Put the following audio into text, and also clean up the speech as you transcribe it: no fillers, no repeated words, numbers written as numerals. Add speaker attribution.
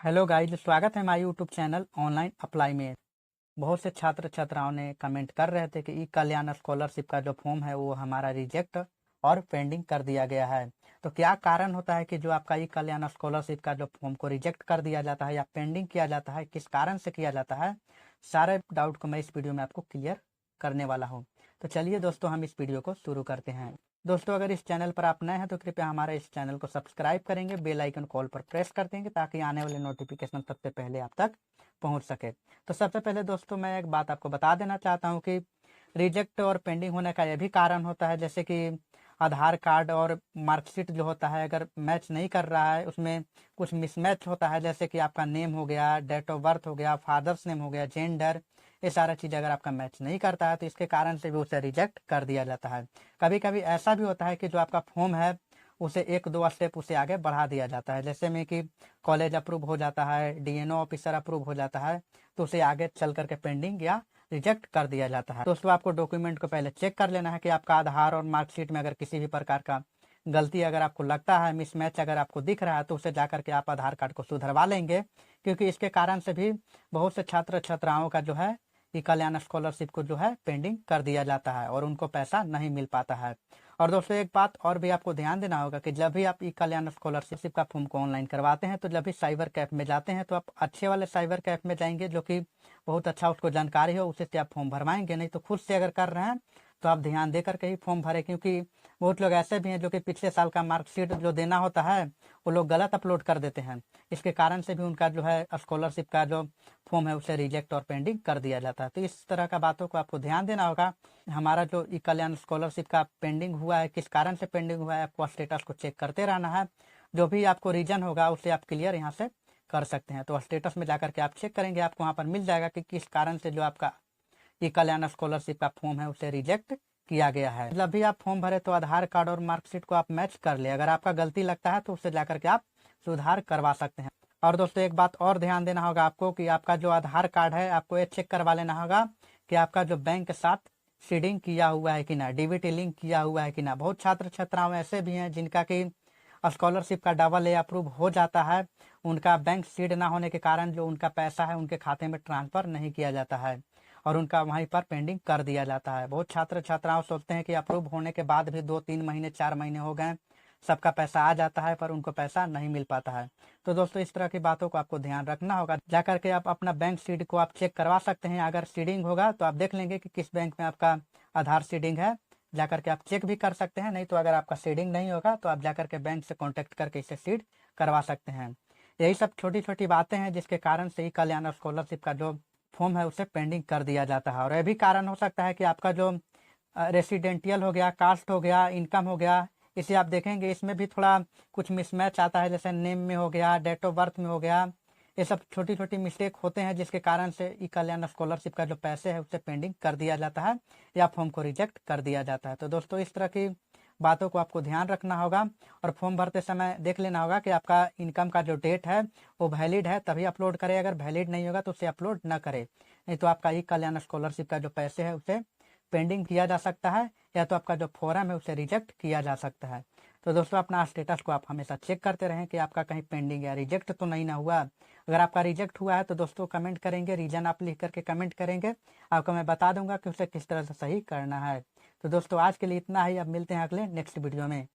Speaker 1: Hello guys, स्वागत है हमारे यूट्यूब चैनल ऑनलाइन अप्लाई में। बहुत से छात्र छात्राओं ने कमेंट कर रहे थे कि ई कल्याण स्कॉलरशिप का जो फॉर्म है वो हमारा रिजेक्ट और पेंडिंग कर दिया गया है। तो क्या कारण होता है कि जो आपका ई कल्याण स्कॉलरशिप का जो फॉर्म को रिजेक्ट कर दिया जाता है या पेंडिंग किया जाता है, किस कारण से किया जाता है, सारे डाउट को मैं इस वीडियो में आपको क्लियर करने वाला हूँ। तो चलिए दोस्तों, हम इस वीडियो को शुरू करते हैं। दोस्तों, अगर इस चैनल पर आप नए हैं तो कृपया हमारे इस चैनल को सब्सक्राइब करेंगे, बेल आइकन कॉल पर प्रेस कर देंगे ताकि आने वाले नोटिफिकेशन सबसे पहले आप तक पहुंच सके। तो सबसे पहले दोस्तों, मैं एक बात आपको बता देना चाहता हूं कि रिजेक्ट और पेंडिंग होने का यह भी कारण होता है, जैसे कि आधार कार्ड और मार्कशीट जो होता है अगर मैच नहीं कर रहा है, उसमें कुछ मिसमैच होता है, जैसे कि आपका नेम हो गया, डेट ऑफ बर्थ हो गया, फादर्स नेम हो गया, जेंडर, ये सारा चीज़ अगर आपका मैच नहीं करता है तो इसके कारण से भी उसे रिजेक्ट कर दिया जाता है। कभी कभी ऐसा भी होता है कि जो आपका फॉर्म है उसे एक दो स्टेप उसे आगे बढ़ा दिया जाता है, जैसे में कि कॉलेज अप्रूव हो जाता है, डीएनओ ऑफिसर अप्रूव हो जाता है, तो उसे आगे चल करके पेंडिंग या रिजेक्ट कर दिया जाता है। दोस्तों, आपको डॉक्यूमेंट को पहले चेक कर लेना है कि आपका आधार और मार्कशीट में अगर किसी भी प्रकार का गलती अगर आपको लगता है, मिसमैच अगर आपको दिख रहा है, तो उसे जाकर के आप आधार कार्ड को सुधरवा लेंगे, क्योंकि इसके कारण से भी बहुत से छात्र छात्राओं का जो है ई कल्याण स्कॉलरशिप को जो है पेंडिंग कर दिया जाता है और उनको पैसा नहीं मिल पाता है। और दोस्तों, एक बात और भी आपको ध्यान देना होगा कि जब भी आप ई कल्याण स्कॉलरशिप का फॉर्म को ऑनलाइन करवाते हैं, तो जब भी साइबर कैफ में जाते हैं तो आप अच्छे वाले साइबर कैफ में जाएंगे, जो कि बहुत अच्छा उसको जानकारी हो, उसी से आप फॉर्म भरवाएंगे। नहीं तो खुद से अगर कर रहे हैं तो आप ध्यान दे करके ही फॉर्म भरें, क्योंकि बहुत लोग ऐसे भी हैं जो कि पिछले साल का मार्कशीट जो देना होता है वो लोग गलत अपलोड कर देते हैं। इसके कारण से भी उनका जो है स्कॉलरशिप का जो फॉर्म है उसे रिजेक्ट और पेंडिंग कर दिया जाता है। तो इस तरह का बातों को आपको ध्यान देना होगा। हमारा जो ई कल्याण स्कॉलरशिप का पेंडिंग हुआ है, किस कारण से पेंडिंग हुआ है, आपको स्टेटस को चेक करते रहना है। जो भी आपको रीजन होगा उसे आप क्लियर यहाँ से कर सकते हैं। तो स्टेटस में जाकर के आप चेक करेंगे, आपको वहाँ पर मिल जाएगा कि किस कारण से जो आपका ई कल्याण स्कॉलरशिप का फॉर्म है उसे रिजेक्ट किया गया है। जब भी आप फॉर्म भरे तो आधार कार्ड और मार्कशीट को आप मैच कर ले। अगर आपका गलती लगता है तो उससे जाकर के आप सुधार करवा सकते हैं। और दोस्तों, एक बात और ध्यान देना होगा आपको कि आपका जो आधार कार्ड है, आपको ये चेक करवा लेना होगा कि आपका जो बैंक के साथ सीडिंग किया हुआ है कि ना, डीबीटी लिंक किया हुआ है कि ना। बहुत छात्र छात्राओं ऐसे भी हैं जिनका कि स्कॉलरशिप का डबल ए अप्रूव हो जाता है, उनका बैंक सीड ना होने के कारण जो उनका पैसा है उनके खाते में ट्रांसफर नहीं किया जाता है और उनका वहीं पर पेंडिंग कर दिया जाता है। बहुत छात्र छात्राओं सोचते हैं कि अप्रूव होने के बाद भी 2-3 महीने 4 महीने हो गए, सबका पैसा आ जाता है, पर उनको पैसा नहीं मिल पाता है। तो दोस्तों, इस तरह की बातों को आपको ध्यान रखना होगा। जाकर के आप अपना बैंक सीड को आप चेक करवा सकते हैं। अगर सीडिंग होगा तो आप देख लेंगे कि किस बैंक में आपका आधार सीडिंग है, जाकर के आप चेक भी कर सकते हैं। नहीं तो अगर आपका सीडिंग नहीं होगा तो आप जाकर के बैंक से कॉन्टेक्ट करके इसे सीड करवा सकते हैं। यही सब छोटी छोटी बातें हैं जिसके कारण से ही कल्याण स्कॉलरशिप का जो फॉर्म है उसे पेंडिंग कर दिया जाता है। और यह भी कारण हो सकता है कि आपका जो रेसिडेंटियल हो गया, कास्ट हो गया, इनकम हो गया, इसे आप देखेंगे इसमें भी थोड़ा कुछ मिसमैच आता है, जैसे नेम में हो गया, डेट ऑफ बर्थ में हो गया। ये सब छोटी छोटी मिस्टेक होते हैं जिसके कारण से ई कल्याण स्कॉलरशिप का जो पैसे है उसे पेंडिंग कर दिया जाता है या फॉर्म को रिजेक्ट कर दिया जाता है। तो दोस्तों, इस तरह की बातों को आपको ध्यान रखना होगा और फॉर्म भरते समय देख लेना होगा कि आपका इनकम का जो डेट है वो वैलिड है तभी अपलोड करें। अगर वैलिड नहीं होगा तो उसे अपलोड न करें, नहीं तो आपका ई कल्याण स्कॉलरशिप का जो पैसे है उसे पेंडिंग किया जा सकता है या तो आपका जो फॉर्म है उसे रिजेक्ट किया जा सकता है। तो दोस्तों, अपना स्टेटस को आप हमेशा चेक करते रहें कि आपका कहीं पेंडिंग या रिजेक्ट तो नहीं ना हुआ। अगर आपका रिजेक्ट हुआ है तो दोस्तों कमेंट करेंगे, रीजन आप लिख करके कमेंट करेंगे, आपको मैं बता दूंगा कि उसे किस तरह से सही करना है। तो दोस्तों, आज के लिए इतना ही। अब मिलते हैं अगले नेक्स्ट वीडियो में।